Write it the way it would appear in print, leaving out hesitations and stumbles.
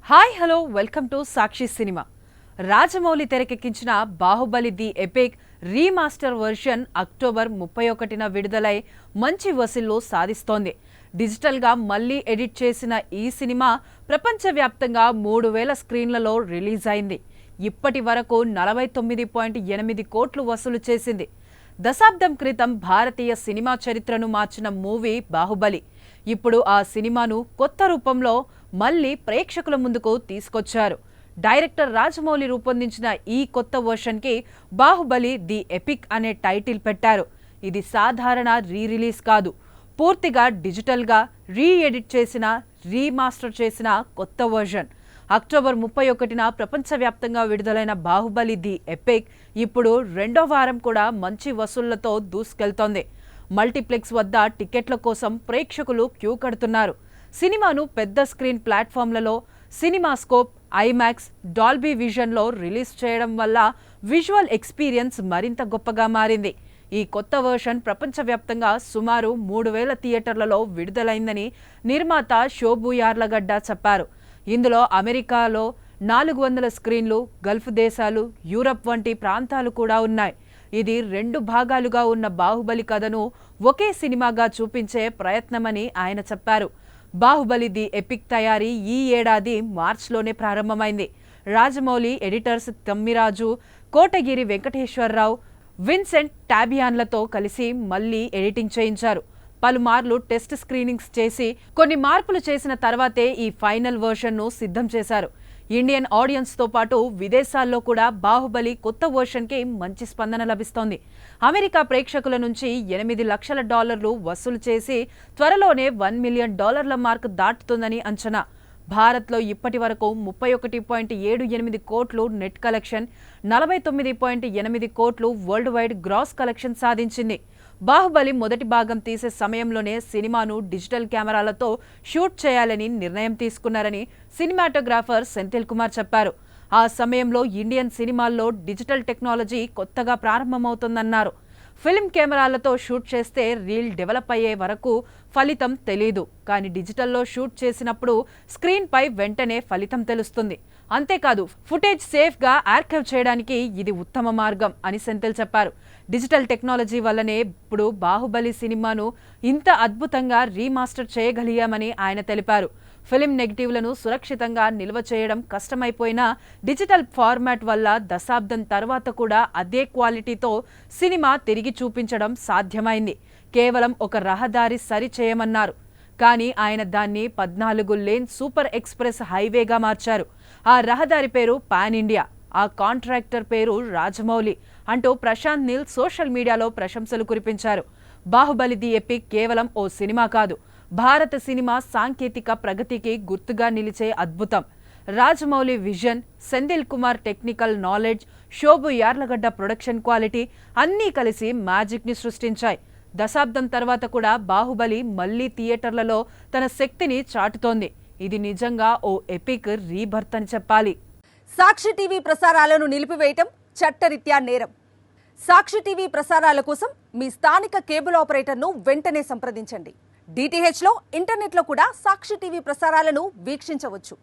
Hi hello welcome to Sakshi cinema. Rajamouli తెరకెక్కించిన Baahubali the epic remaster version October 31న విడుదలై మంచి వసూళ్లు సాధిస్తోంది. డిజిటల్గా మళ్లీ ఎడిట్ చేసిన ఈ సినిమా ప్రపంచవ్యాప్తంగా 3000 స్క్రీన్లలో రిలీజ్ అయింది. ఇప్పటి వరకు 49.8 కోట్లు వసూలు చేసింది. దశాబ్దం క్రితం భారతీయ సినిమా చరిత్రను మార్చిన మూవీ బాహుబలి ఇప్పుడు ఆ సినిమాను కొత్త రూపంలో మళ్లీ ప్రేక్షకుల ముందుకు తీసుకొచ్చారు. డైరెక్టర్ రాజమౌళి రూపొందించిన ఈ కొత్త వర్షన్కి బాహుబలి ది ఎపిక్ అనే టైటిల్ పెట్టారు. ఇది సాధారణ రిలీజ్ కాదు, పూర్తిగా డిజిటల్గా ఎడిట్ చేసిన రీమాస్టర్ చేసిన కొత్త వర్షన్. అక్టోబర్ 31న ప్రపంచవ్యాప్తంగా విడుదలైన బాహుబలి ది ఎపిక్ ఇప్పుడు రెండో వారం కూడా మంచి వసూళ్లతో దూసుకెళ్తోంది. మల్టీప్లెక్స్ వద్ద టికెట్ల కోసం ప్రేక్షకులు క్యూ కడుతున్నారు. సినిమాను పెద్ద స్క్రీన్ ప్లాట్ఫామ్లలో సినిమాస్కోప్, ఐమాక్స్, డాల్బీ విజన్లో రిలీజ్ చేయడం వల్ల విజువల్ ఎక్స్పీరియన్స్ మరింత గొప్పగా మారింది. ఈ కొత్త వర్షన్ ప్రపంచవ్యాప్తంగా సుమారు 3000 థియేటర్లలో విడుదలైందని నిర్మాత శోభు యార్లగడ్డ చెప్పారు. ఇందులో అమెరికాలో 400 స్క్రీన్లు, గల్ఫ్ దేశాలు, యూరప్ వంటి ప్రాంతాలు కూడా ఉన్నాయి. ఇది 2 భాగాలుగా ఉన్న బాహుబలి కథను ఒకే సినిమాగా చూపించే ప్రయత్నమని ఆయన చెప్పారు. బాహుబలి ది ఎపిక్ తయారీ ఈ ఏడాది మార్చిలోనే ప్రారంభమైంది. రాజమౌళి ఎడిటర్స్ తమ్మిరాజు, కోటగిరి వెంకటేశ్వరరావు, విన్సెంట్ టాబియాన్లతో కలిసి మళ్లీ ఎడిటింగ్ చేయించారు. పలుమార్లు టెస్ట్ స్క్రీనింగ్స్ చేసి కొన్ని మార్పులు చేసిన తర్వాతే ఈ ఫైనల్ వర్షన్ను సిద్ధం చేశారు. ఇండియన్ ఆడియన్స్తో పాటు విదేశాల్లో కూడా బాహుబలి కొత్త వర్షన్కి మంచి స్పందన లభిస్తోంది. అమెరికా ప్రేక్షకుల నుంచి $8 లక్షల వసూలు చేసి త్వరలోనే $1 మిలియన్ మార్క్ దాటుతుందని అంచనా. భారత్లో ఇప్పటి వరకు 31.78 కోట్లు నెట్ కలెక్షన్, 49.8 కోట్లు వరల్డ్ వైడ్ గ్రాస్ కలెక్షన్ సాధించింది. బాహుబలి మొదటి భాగం తీసే సమయంలోనే సినిమాను డిజిటల్ కెమెరాలతో షూట్ చేయాలని నిర్ణయం తీసుకున్నారని సినిమాటోగ్రాఫర్ సెంథిల్ కుమార్ చెప్పారు. ఆ సమయంలో ఇండియన్ సినిమాల్లో డిజిటల్ టెక్నాలజీ కొత్తగా ప్రారంభమవుతుందన్నారు. ఫిల్మ్ కెమెరాలతో షూట్ చేస్తే రీల్ డెవలప్ అయ్యే వరకు ఫలితం తెలీదు, కానీ డిజిటల్లో షూట్ చేసినప్పుడు స్క్రీన్పై వెంటనే ఫలితం తెలుస్తుంది. అంతేకాదు, ఫుటేజ్ సేఫ్గా ఆర్కైవ్ చేయడానికి ఇది ఉత్తమ మార్గం అని సెంథిల్ చెప్పారు. డిజిటల్ టెక్నాలజీ వల్లనే ఇప్పుడు బాహుబలి సినిమాను ఇంత అద్భుతంగా రీమాస్టర్ చేయగలిగామని ఆయన తెలిపారు. ఫిల్మ్ నెగిటివ్లను సురక్షితంగా నిల్వ చేయడం కష్టమైపోయినా డిజిటల్ ఫార్మాట్ వల్ల దశాబ్దం తర్వాత కూడా అదే క్వాలిటీతో సినిమా తిరిగి చూపించడం సాధ్యమైంది. కేవలం ఒక రహదారి సరి చేయమన్నారు, కానీ ఆయన దాన్ని 14 లేన్ సూపర్ ఎక్స్ప్రెస్ హైవేగా మార్చారు. ఆ రహదారి పేరు పాన్ ఇండియా, ఆ కాంట్రాక్టర్ పేరు రాజమౌళి అంటూ ప్రశాంత్ నీల్ సోషల్ మీడియాలో ప్రశంసలు కురిపించారు. బాహుబలి ది ఎపిక్ కేవలం ఓ సినిమా కాదు, భారత సినిమా సాంకేతిక ప్రగతికి గుర్తుగా నిలిచే అద్భుతం. Rajamouli vision, Senthil Kumar technical knowledge, Shobu Yarlagadda production quality అన్నీ కలిసి మ్యాజిక్ని సృష్టించాయి. దశాబ్దం తర్వాత కూడా బాహుబలి మళ్లీ థియేటర్లలో తన శక్తిని చాటుతోంది. ఇది నిజంగా ఓ ఎపిక్ రీబర్త్ అని చెప్పాలి. సాక్షి టీవీ ప్రసారాలను నిలిపివేయటం చట్టరీత్యా నేరం. సాక్షి టీవీ ప్రసారాల కోసం మీ స్థానిక కేబుల్ ఆపరేటర్ను వెంటనే సంప్రదించండి. DTHలో, ఇంటర్నెట్లో కూడా సాక్షి టీవీ ప్రసారాలను వీక్షించవచ్చు.